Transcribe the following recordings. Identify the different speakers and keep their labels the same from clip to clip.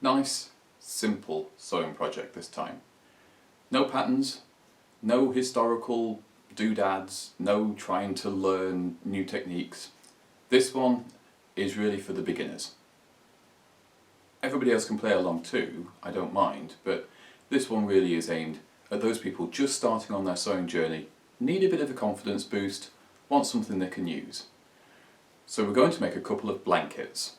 Speaker 1: Nice, simple sewing project this time. No patterns, no historical doodads, no trying to learn new techniques. This one is really for the beginners. Everybody else can play along too, I don't mind, but this one really is aimed at those people just starting on their sewing journey, need a bit of a confidence boost, want something they can use. So we're going to make a couple of blankets.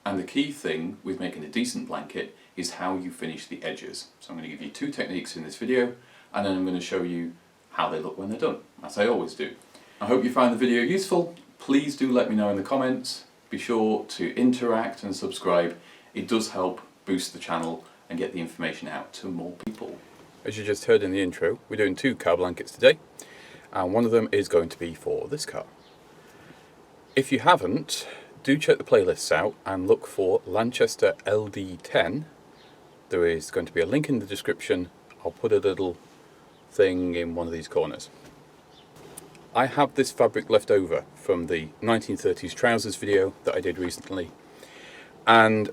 Speaker 1: And the key thing with making a decent blanket is how you finish the edges. So I'm going to give you two techniques in this video, and then I'm going to show you how they look when they're done, as I always do. I hope you find the video useful. Please do let me know in the comments. Be sure to interact and subscribe. It does help boost the channel and get the information out to more people. As you just heard in the intro, we're doing two car blankets today, and one of them is going to be for this car. If you haven't, do check the playlists out and look for Lanchester LD10. There is going to be a link in the description. I'll put a little thing in one of these corners. I have this fabric left over from the 1930s trousers video that I did recently, and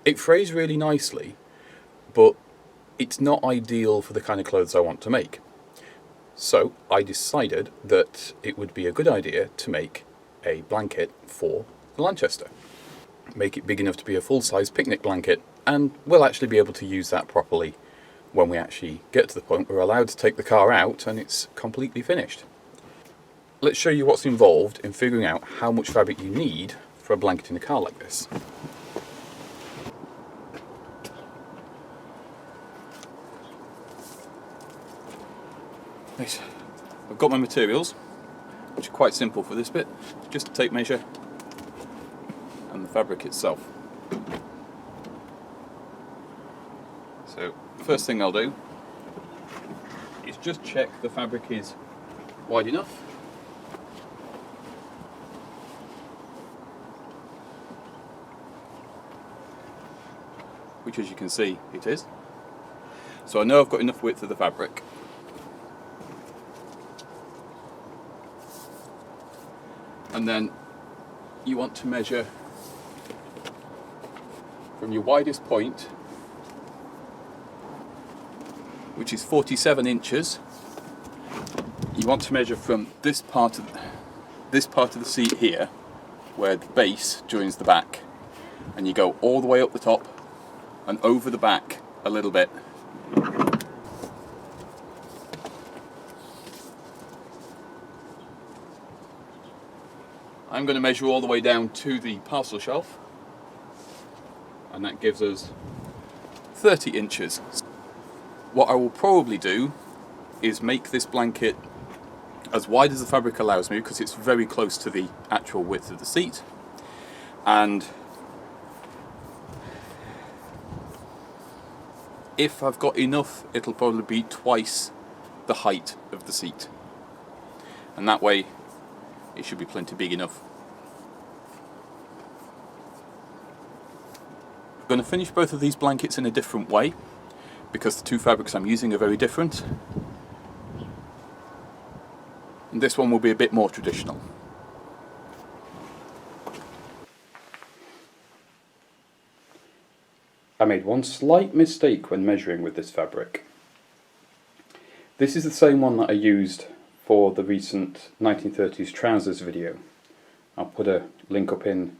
Speaker 1: it frays really nicely, but it's not ideal for the kind of clothes I want to make. So I decided that it would be a good idea to make a blanket for the Lanchester. Make it big enough to be a full-size picnic blanket, and we'll actually be able to use that properly when we actually get to the point where we're allowed to take the car out and it's completely finished. Let's show you what's involved in figuring out how much fabric you need for a blanket in a car like this. Right, I've got my materials, which are quite simple for this bit. Just a tape measure and the fabric itself. So, first thing I'll do is just check the fabric is wide enough. Which, as you can see, it is. So I know I've got enough width of the fabric. And then you want to measure from your widest point, which is 47 inches. You want to measure from this part of the seat here, where the base joins the back, and you go all the way up the top and over the back a little bit. I'm going to measure all the way down to the parcel shelf, and that gives us 30 inches. What I will probably do is make this blanket as wide as the fabric allows me, because it's very close to the actual width of the seat, and if I've got enough, it'll probably be twice the height of the seat, and that way it should be plenty big enough. I'm going to finish both of these blankets in a different way, because the two fabrics I'm using are very different. And this one will be a bit more traditional. I made one slight mistake when measuring with this fabric. This is the same one that I used for the recent 1930s trousers video. I'll put a link up in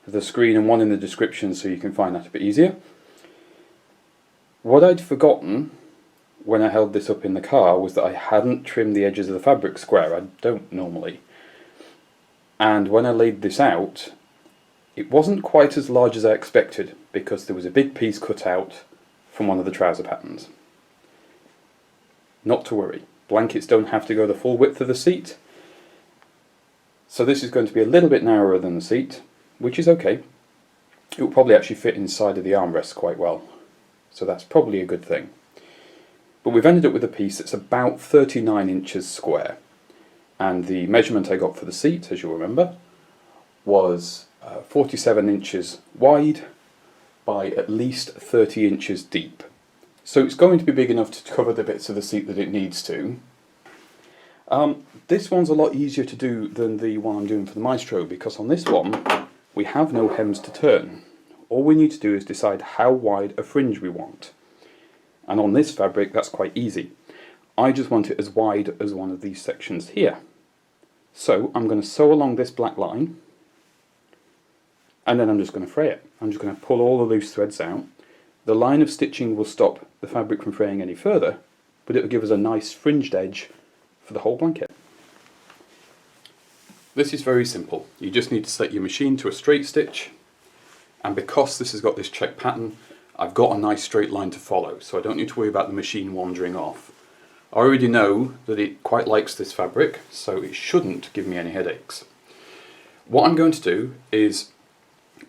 Speaker 1: the screen and one in the description so you can find that a bit easier. What I'd forgotten when I held this up in the car was that I hadn't trimmed the edges of the fabric square. I don't normally. And when I laid this out, it wasn't quite as large as I expected, because there was a big piece cut out from one of the trouser patterns. Not to worry. Blankets don't have to go the full width of the seat, so this is going to be a little bit narrower than the seat, which is okay. It will probably actually fit inside of the armrest quite well, so that's probably a good thing. But we've ended up with a piece that's about 39 inches square, and the measurement I got for the seat, as you'll remember, was 47 inches wide by at least 30 inches deep. So it's going to be big enough to cover the bits of the seat that it needs to. This one's a lot easier to do than the one I'm doing for the Maestro, because on this one we have no hems to turn.
Speaker 2: all we need to do is decide how wide a fringe we want. And on this fabric, that's quite easy. I just want it as wide as one of these sections here. So I'm going to sew along this black line, and then I'm just going to fray it. I'm just going to pull all the loose threads out. The line of stitching will stop the fabric from fraying any further, but it will give us a nice fringed edge for the whole blanket. This is very simple. You just need to set your machine to a straight stitch, and because this has got this check pattern, I've got a nice straight line to follow, so I don't need to worry about the machine wandering off. I already know that it quite likes this fabric, so it shouldn't give me any headaches. What I'm going to do is,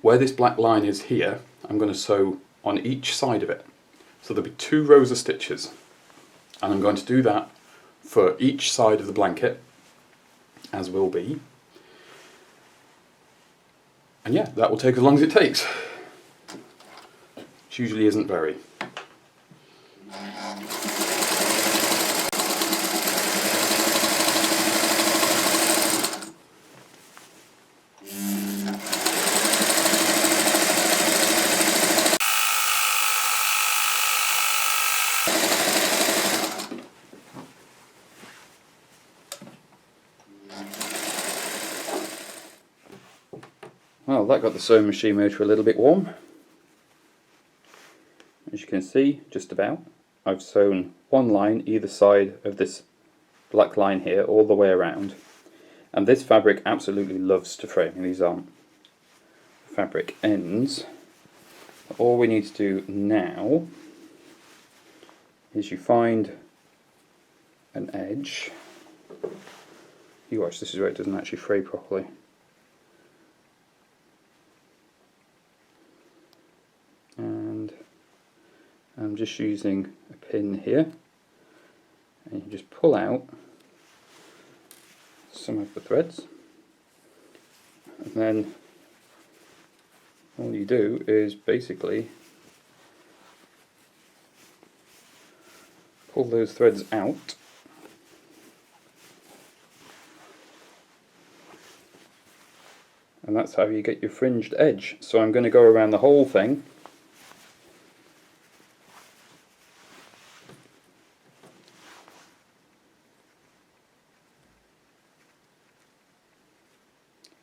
Speaker 2: where this black line is here, I'm going to sew on each side of it. So there'll be 2 rows of stitches, and I'm going to do that for each side of the blanket, as will be. And yeah, that will take as long as it takes. Which usually isn't very. Well, that got the sewing machine motor a little bit warm. As you can see, just about, I've sewn one line either side of this black line here all the way around. And this fabric absolutely loves to fray. These aren't fabric ends. All we need to do now is you find an edge. You watch, this is where it doesn't actually fray properly. And I'm just using a pin here, and you just pull out some of the threads, and then all you do is basically pull those threads out, and that's how you get your fringed edge. So I'm going to go around the whole thing.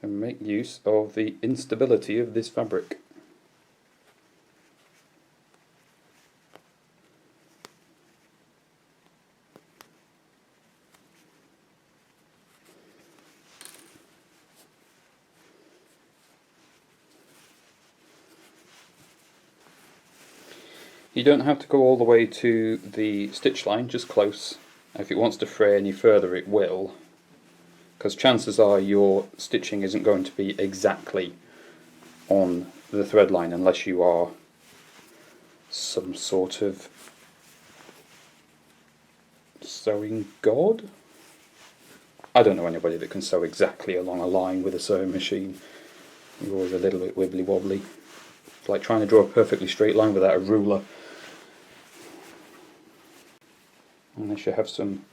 Speaker 2: And make use of the instability of this fabric. You don't have to go all the way to the stitch line, just close. If it wants to fray any further, it will, because chances are your stitching isn't going to be exactly on the thread line unless you are some sort of sewing god. I don't know anybody that can sew exactly along a line with a sewing machine. You're always a little bit wibbly wobbly. It's like trying to draw a perfectly straight line without a ruler. Unless you have some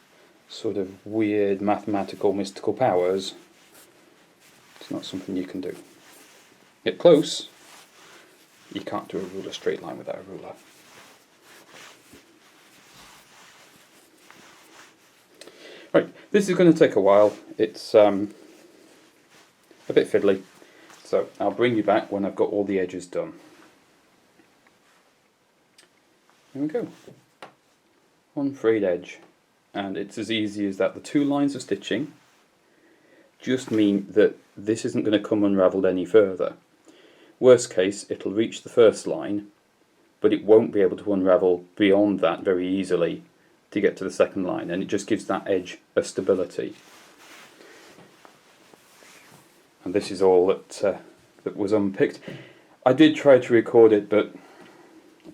Speaker 2: sort of weird mathematical mystical powers, it's not something you can do. Get close, you can't do a ruler straight line without a ruler. Right, this is going to take a while. It's a bit fiddly, so I'll bring you back when I've got all the edges done. Here we go. One frayed edge. And it's as easy as that. The 2 lines of stitching just mean that this isn't going to come unravelled any further. Worst case, it'll reach the first line, but it won't be able to unravel beyond that very easily to get to the second line, and it just gives that edge a stability. And this is all that was unpicked. I did try to record it, but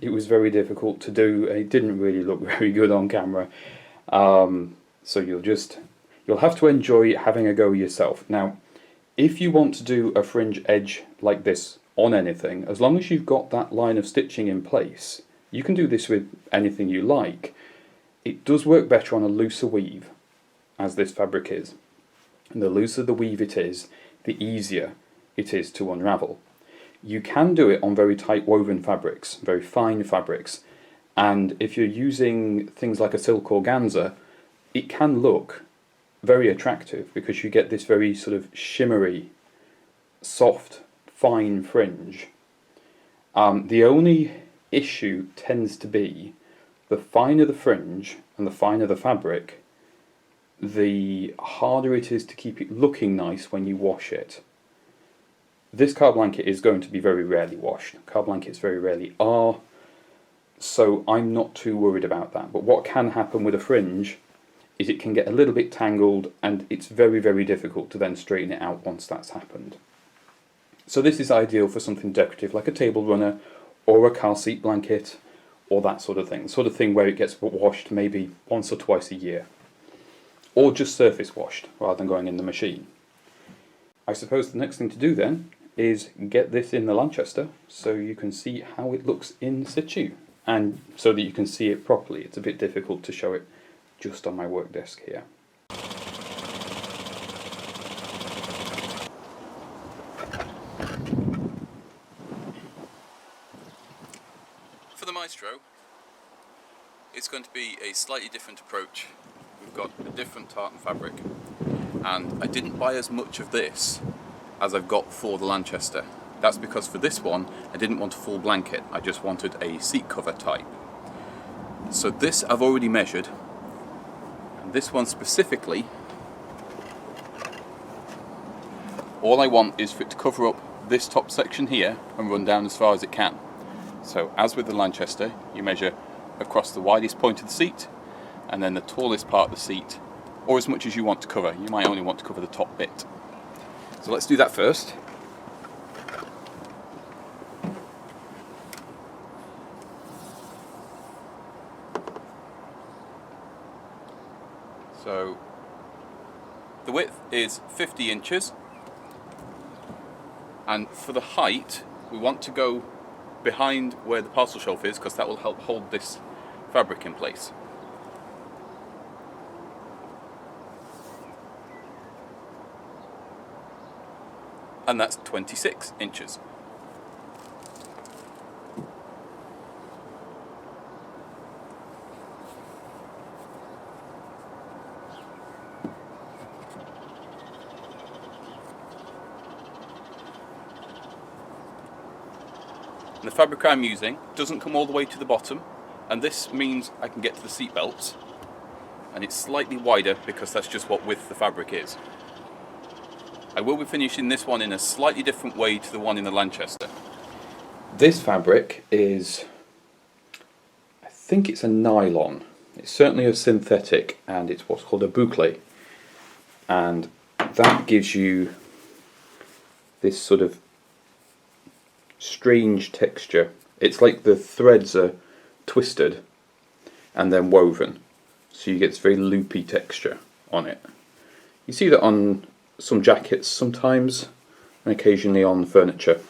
Speaker 2: it was very difficult to do. It didn't really look very good on camera. So you'll have to enjoy having a go yourself. Now, if you want to do a fringe edge like this on anything, as long as you've got that line of stitching in place, you can do this with anything you like. It does work better on a looser weave, as this fabric is. And the looser the weave it is, the easier it is to unravel. You can do it on very tight woven fabrics, very fine fabrics, and if you're using things like a silk organza, it can look very attractive because you get this very sort of shimmery, soft, fine fringe. The only issue tends to be the finer the fringe and the finer the fabric, the harder it is to keep it looking nice when you wash it. This car blanket is going to be very rarely washed. Car blankets very rarely are, so I'm not too worried about that. But what can happen with a fringe is it can get a little bit tangled, and it's very, very difficult to then straighten it out once that's happened. So this is ideal for something decorative like a table runner or a car seat blanket or that sort of thing where it gets washed maybe once or twice a year, or just surface washed rather than going in the machine. I suppose the next thing to do then is get this in the Lanchester so you can see how it looks in situ, and so that you can see it properly. It's a bit difficult to show it just on my work desk here. For the Maestro, it's going to be a slightly different approach. We've got a different tartan fabric, and I didn't buy as much of this as I've got for the Lanchester. That's because for this one I didn't want a full blanket, I just wanted a seat cover type. So this I've already measured, and this one specifically, all I want is for it to cover up this top section here and run down as far as it can. So as with the Lanchester, you measure across the widest point of the seat and then the tallest part of the seat, or as much as you want to cover. You might only want to cover the top bit. So let's do that first. So the width is 50 inches, and for the height we want to go behind where the parcel shelf is, because that will help hold this fabric in place. And that's 26 inches. And the fabric I'm using doesn't come all the way to the bottom, and this means I can get to the seat belts, and it's slightly wider because that's just what width the fabric is. I will be finishing this one in a slightly different way to the one in the Lanchester. This fabric is, I think it's a nylon. It's certainly a synthetic, and it's what's called a boucle. And that gives you this sort of strange texture. It's like the threads are twisted and then woven, so you get this very loopy texture on it. You see that on some jackets sometimes, and occasionally on furniture.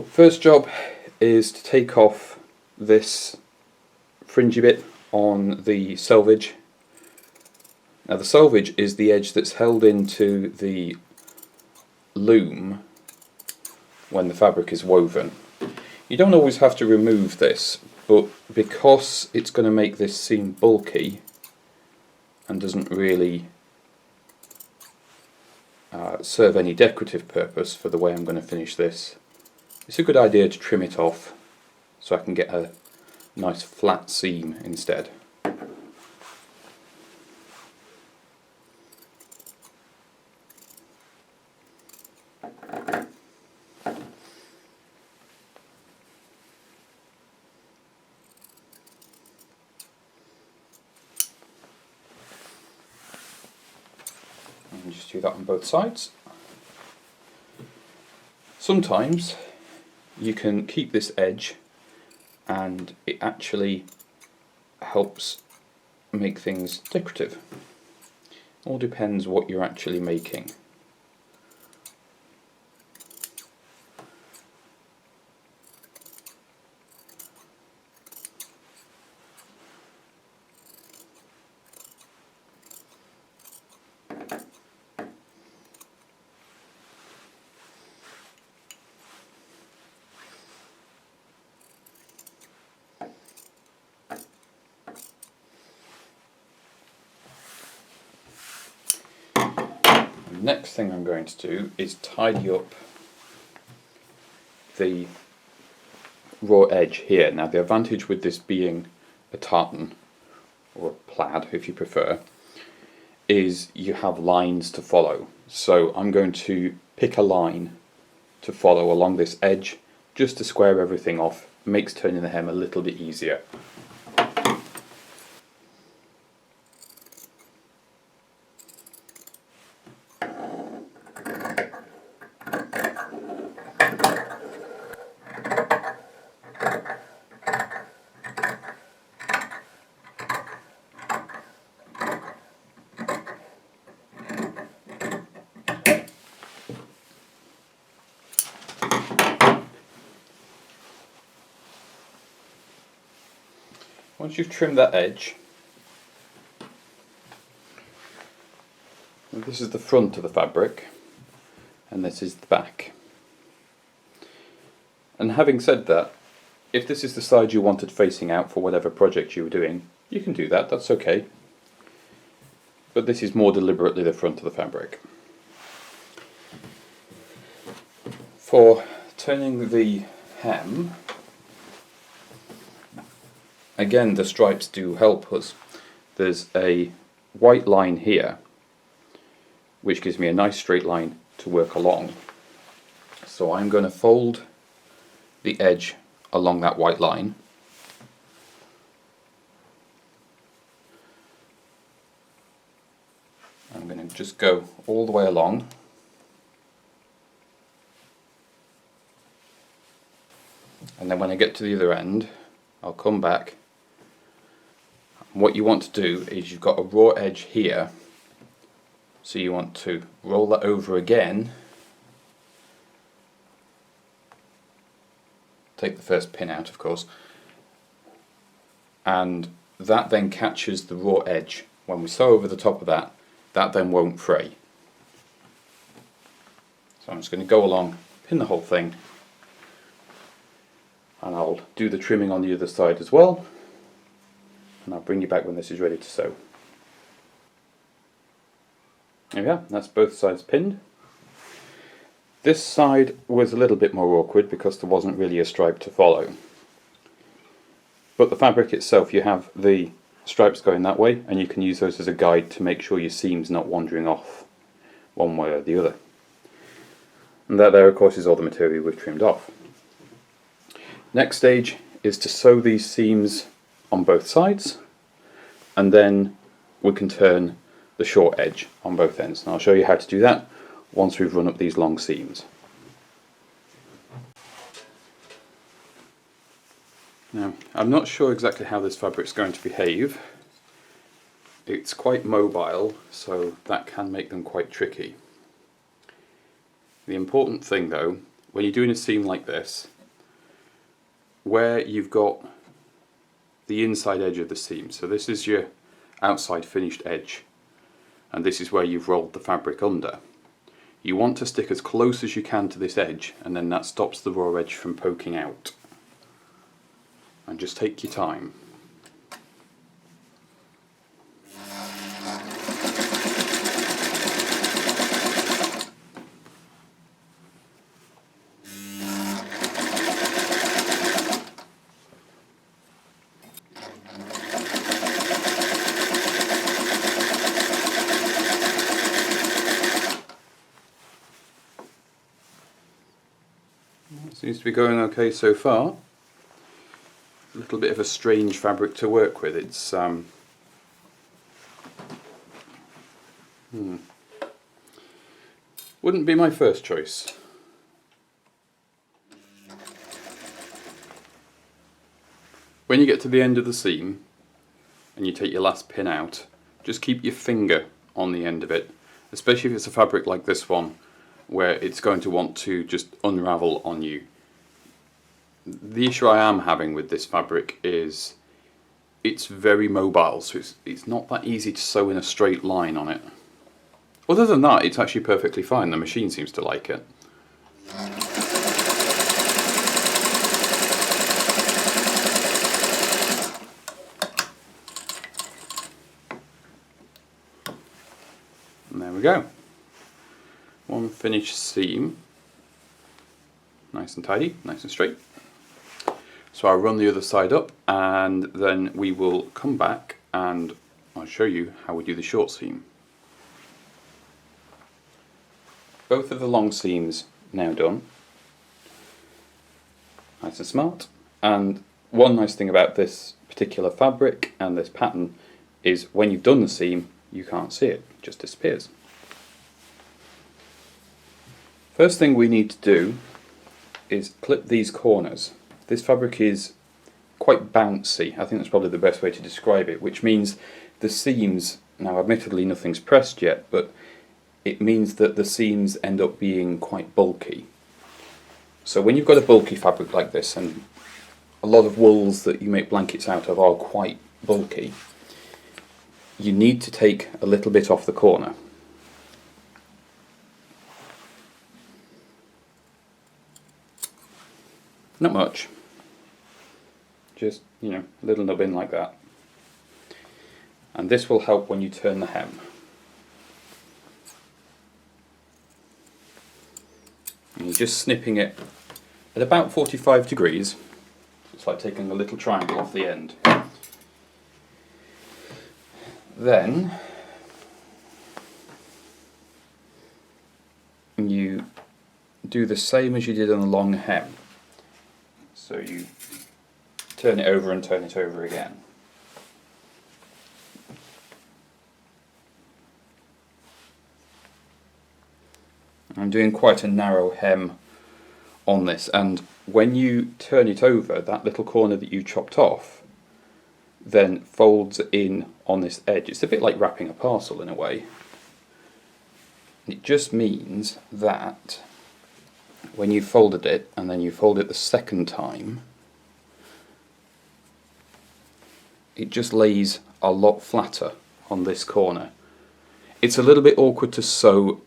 Speaker 2: First job is to take off this fringy bit on the selvage. Now the selvage is the edge that's held into the loom when the fabric is woven. You don't always have to remove this, but because it's going to make this seem bulky and doesn't really serve any decorative purpose for the way I'm going to finish this, it's a good idea to trim it off so I can get a nice flat seam instead. And just do that on both sides. Sometimes you can keep this edge and it actually helps make things decorative. All depends what you're actually making. next thing I'm going to do is tidy up the raw edge here. Now the advantage with this being a tartan, or a plaid if you prefer, is you have lines to follow. So I'm going to pick a line to follow along this edge just to square everything off. Makes turning the hem a little bit easier. Once you've trimmed that edge, this is the front of the fabric and this is the back. And having said that, if this is the side you wanted facing out for whatever project you were doing, you can do that, that's okay. But this is more deliberately the front of the fabric. For turning the hem, again, the stripes do help us. There's a white line here, which gives me a nice straight line to work along. So I'm going to fold the edge along that white line. I'm going to just go all the way along. And then when I get to the other end, I'll come back. What you want to do is you've got a raw edge here, so you want to roll that over again, take the first pin out of course, and that then catches the raw edge. When we sew over the top of that, that then won't fray. So I'm just going to go along, pin the whole thing, and I'll do the trimming on the other side as well. And I'll bring you back when this is ready to sew. There we are, that's both sides pinned. This side was a little bit more awkward because there wasn't really a stripe to follow. But the fabric itself, you have the stripes going that way, and you can use those as a guide to make sure your seam's not wandering off one way or the other. And that there of course is all the material we've trimmed off. Next stage is to sew these seams on both sides, and then we can turn the short edge on both ends. And I'll show you how to do that once we've run up these long seams. Now, I'm not sure exactly how this fabric's going to behave. It's quite mobile, so that can make them quite tricky. The important thing though, when you're doing a seam like this, where you've got the inside edge of the seam, so this is your outside finished edge, and this is where you've rolled the fabric under. You want to stick as close as you can to this edge, and then that stops the raw edge from poking out. And just take your time. Seems to be going okay so far. A little bit of a strange fabric to work with. It's wouldn't be my first choice. When you get to the end of the seam and you take your last pin out, just keep your finger on the end of it, especially if it's a fabric like this one where it's going to want to just unravel on you. The issue I am having with this fabric is it's very mobile, so it's not that easy to sew in a straight line on it. Other than that, it's actually perfectly fine. The machine seems to like it. And there we go. one finished seam, nice and tidy, nice and straight. So I'll run the other side up and then we will come back and I'll show you how we do the short seam. Both of the long seams now done, nice and smart. And one nice thing about this particular fabric and this pattern is when you've done the seam, you can't see it just disappears. First thing we need to do is clip these corners. This fabric is quite bouncy, I think that's probably the best way to describe it, which means the seams, now admittedly nothing's pressed yet, but it means that the seams end up being quite bulky. So when you've got a bulky fabric like this, and a lot of wools that you make blankets out of are quite bulky, you need to take a little bit off the corner. Not much, just, you know, a little nubbin like that. And this will help when you turn the hem. And you're just snipping it at about 45 degrees. It's like taking a little triangle off the end. Then you do the same as you did on the long hem. So you turn it over and turn it over again. I'm doing quite a narrow hem on this, and when you turn it over, that little corner that you chopped off then folds in on this edge. It's a bit like wrapping a parcel in a way. It just means that when you folded it and then you fold it the second time, it just lays a lot flatter on this corner. It's a little bit awkward to sew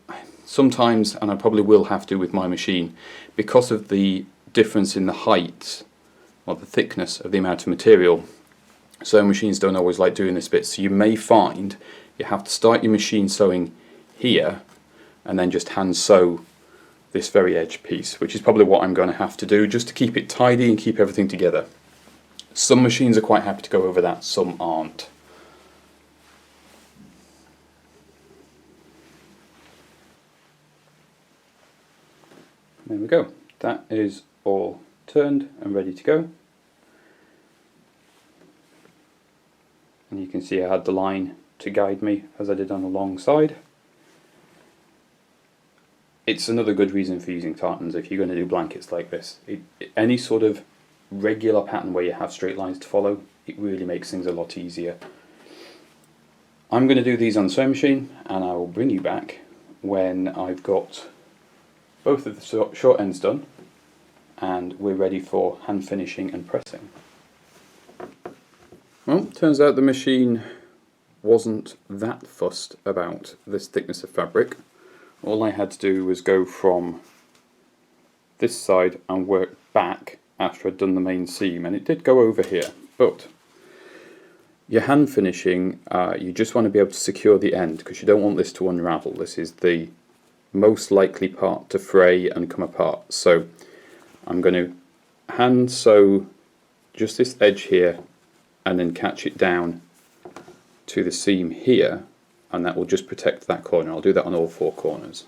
Speaker 2: sometimes, and I probably will have to with my machine, because of the difference in the height or the thickness of the amount of material. Sewing machines don't always like doing this bit, so you may find you have to start your machine sewing here and then just hand sew this very edge piece, which is probably what I'm going to have to do just to keep it tidy and keep everything together. Some machines are quite happy to go over that, some aren't. There we go. That is all turned and ready to go. And you can see I had the line to guide me as I did on the long side. It's another good reason for using tartans if you're going to do blankets like this. Any sort of regular pattern where you have straight lines to follow, it really makes things a lot easier. I'm going to do these on the sewing machine and I will bring you back when I've got both of the short ends done and we're ready for hand finishing and pressing. Well, turns out the machine wasn't that fussed about this thickness of fabric. All I had to do was go from this side and work back after I'd done the main seam, and it did go over here, but your hand finishing, you just want to be able to secure the end because you don't want this to unravel. This is the most likely part to fray and come apart. So I'm going to hand sew just this edge here and then catch it down to the seam here, and that will just protect that corner. I'll do that on all four corners.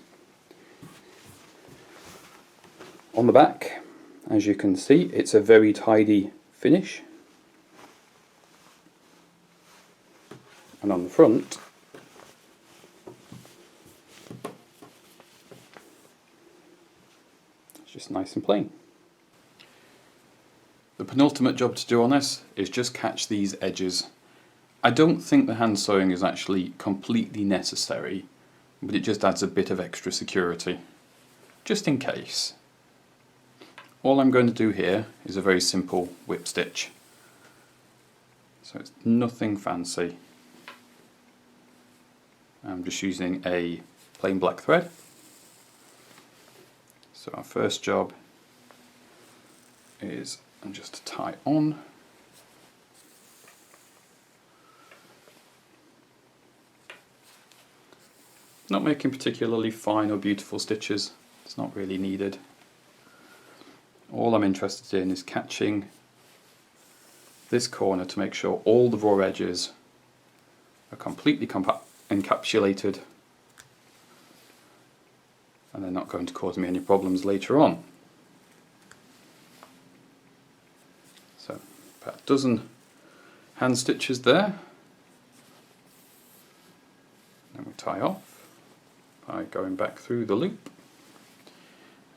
Speaker 2: On the back, as you can see, it's a very tidy finish. And on the front, it's just nice and plain. The penultimate job to do on this is just catch these edges. I don't think the hand sewing is actually completely necessary, but it just adds a bit of extra security, just in case. All I'm going to do here is a very simple whip stitch. So it's nothing fancy. I'm just using a plain black thread. So our first job is just to tie on. Not making particularly fine or beautiful stitches, it's not really needed. All I'm interested in is catching this corner to make sure all the raw edges are completely encapsulated and they're not going to cause me any problems later on. So about a dozen hand stitches there. Then we tie off by going back through the loop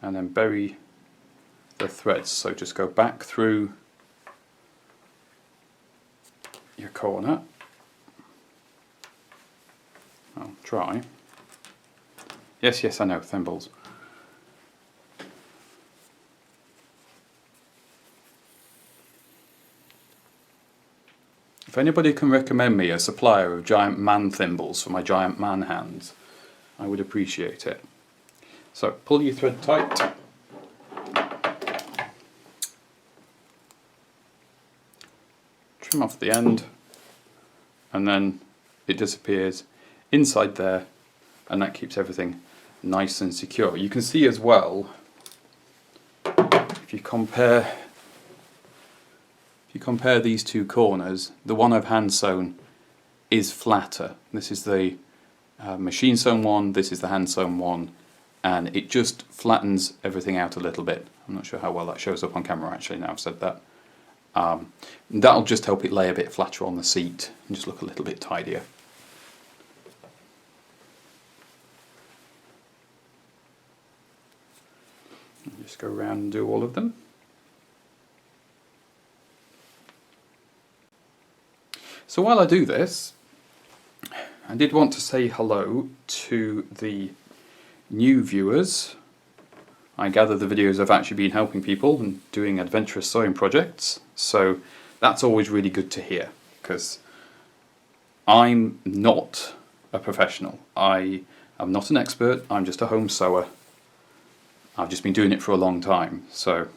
Speaker 2: and then bury the threads. So just go back through your corner. I'll try. Yes, I know, thimbles. If anybody can recommend me a supplier of giant man thimbles for my giant man hands, I would appreciate it. So pull your thread tight. Trim off the end, and then it disappears inside there, and that keeps everything nice and secure. You can see as well, if you compare these two corners, the one I've hand sewn is flatter. This is the machine sewn one, this is the hand sewn one, and it just flattens everything out a little bit. I'm not sure how well that shows up on camera actually now I've said that. That'll just help it lay a bit flatter on the seat and just look a little bit tidier. Just go around and do all of them. So while I do this, I did want to say hello to the new viewers. I gather the videos have actually been helping people and doing adventurous sewing projects, so that's always really good to hear, because I'm not a professional. I am not an expert, I'm just a home sewer. I've just been doing it for a long time, so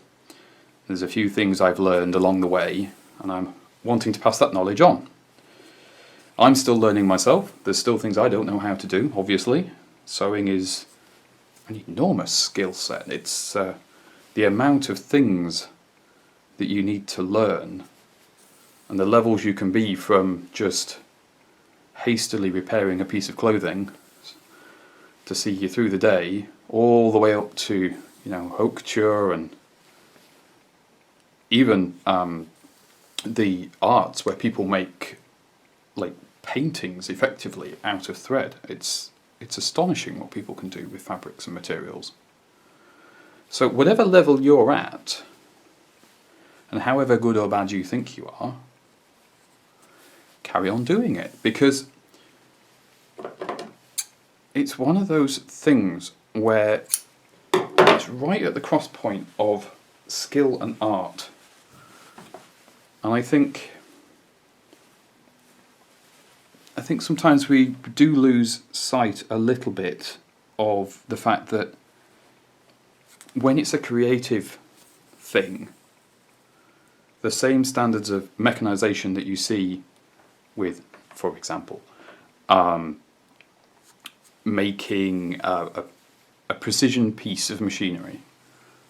Speaker 2: there's a few things I've learned along the way, and I'm wanting to pass that knowledge on. I'm still learning myself, there's still things I don't know how to do, obviously. Sewing is an enormous skill set. It's the amount of things that you need to learn and the levels you can be from just hastily repairing a piece of clothing to see you through the day, all the way up to, you know, haute couture and even the arts where people make like paintings effectively out of thread. It's astonishing what people can do with fabrics and materials. So whatever level you're at, and however good or bad you think you are, carry on doing it, because it's one of those things where it's right at the cross point of skill and art. And I think sometimes we do lose sight a little bit of the fact that when it's a creative thing, the same standards of mechanization that you see with, for example, making a precision piece of machinery.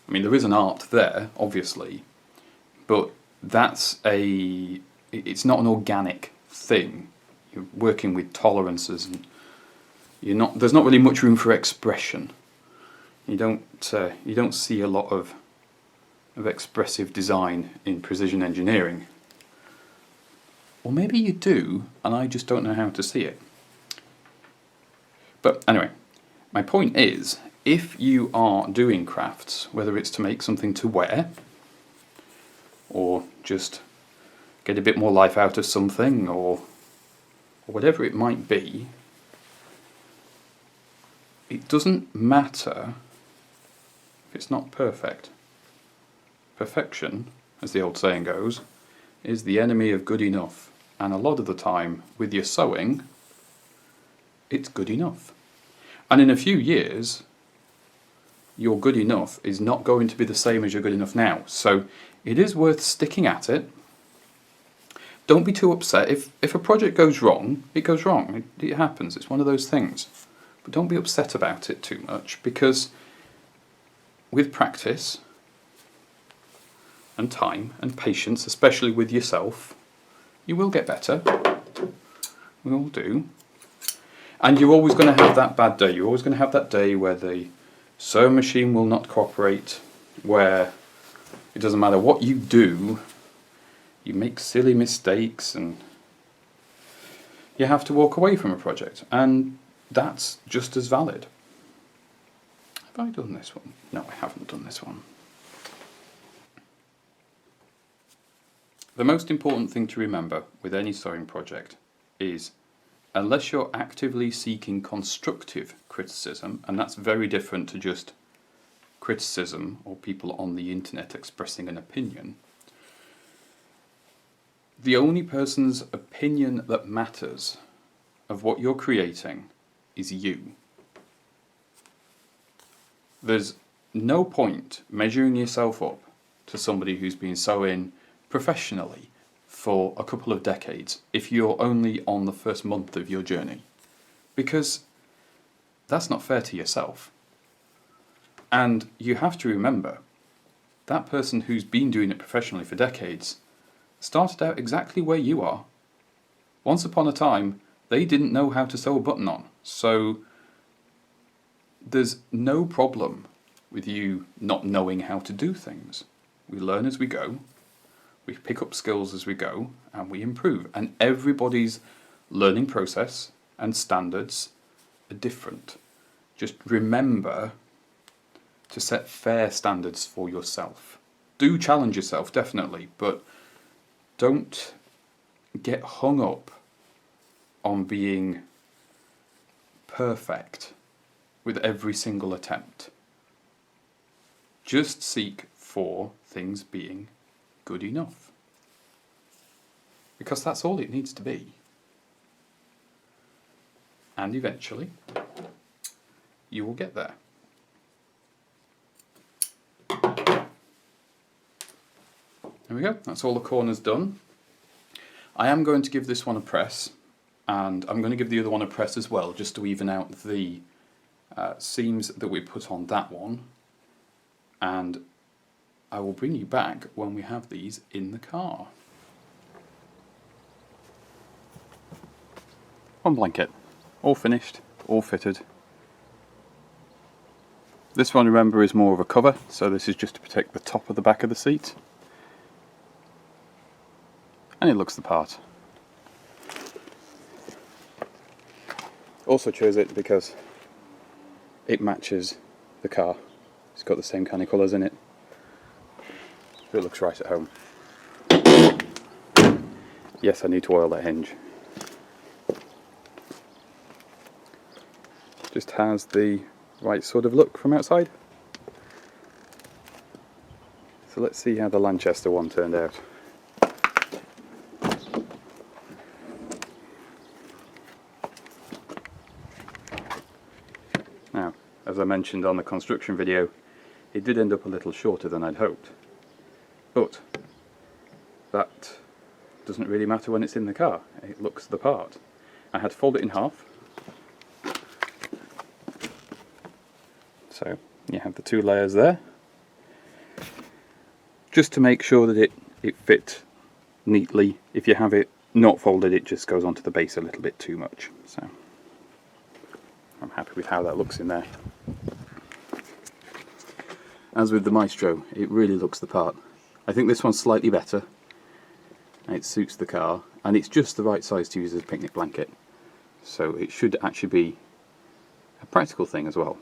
Speaker 2: I mean, there is an art there, obviously, but it's not an organic thing. You're working with tolerances, and there's not really much room for expression. You don't see a lot of expressive design in precision engineering. Or maybe you do, and I just don't know how to see it. But anyway, my point is, if you are doing crafts, whether it's to make something to wear, or just get a bit more life out of something, or whatever it might be, it doesn't matter if it's not perfect. Perfection, as the old saying goes, is the enemy of good enough. And a lot of the time, with your sewing, it's good enough. And in a few years, your good enough is not going to be the same as your good enough now. So it is worth sticking at it. Don't be too upset. If a project goes wrong, it goes wrong. It happens. It's one of those things. But don't be upset about it too much, because with practice and time and patience, especially with yourself, you will get better. We all do. And you're always going to have that bad day. You're always going to have that day where the sewing machine will not cooperate, where it doesn't matter what you do, you make silly mistakes and you have to walk away from a project. And that's just as valid. Have I done this one? No, I haven't done this one. The most important thing to remember with any sewing project is, unless you're actively seeking constructive criticism, and that's very different to just criticism or people on the internet expressing an opinion, the only person's opinion that matters of what you're creating is you. There's no point measuring yourself up to somebody who's been sewing professionally for a couple of decades if you're only on the first month of your journey, because that's not fair to yourself. And you have to remember, that person who's been doing it professionally for decades started out exactly where you are. Once upon a time, they didn't know how to sew a button on, so there's no problem with you not knowing how to do things. We learn as we go. We pick up skills as we go, and we improve. And everybody's learning process and standards are different. Just remember to set fair standards for yourself. Do challenge yourself, definitely, but don't get hung up on being perfect with every single attempt. Just seek for things being good enough, because that's all it needs to be. And eventually you will get there. There we go, that's all the corners done. I am going to give this one a press, and I'm going to give the other one a press as well, just to even out the seams that we put on that one. And I will bring you back when we have these in the car. One blanket, all finished, all fitted. This one, remember, is more of a cover, so this is just to protect the top of the back of the seat. And it looks the part. Also chose it because it matches the car. It's got the same kind of colours in it. It looks right at home. Yes, I need to oil that hinge. Just has the right sort of look from outside. So let's see how the Lanchester one turned out. Now, as I mentioned on the construction video, it did end up a little shorter than I'd hoped. But that doesn't really matter when it's in the car. It looks the part. I had to fold it in half. So you have the two layers there. Just to make sure that it fit neatly. If you have it not folded, it just goes onto the base a little bit too much. So I'm happy with how that looks in there. As with the Maestro, it really looks the part. I think this one's slightly better. It suits the car, and it's just the right size to use as a picnic blanket. So it should actually be a practical thing as well.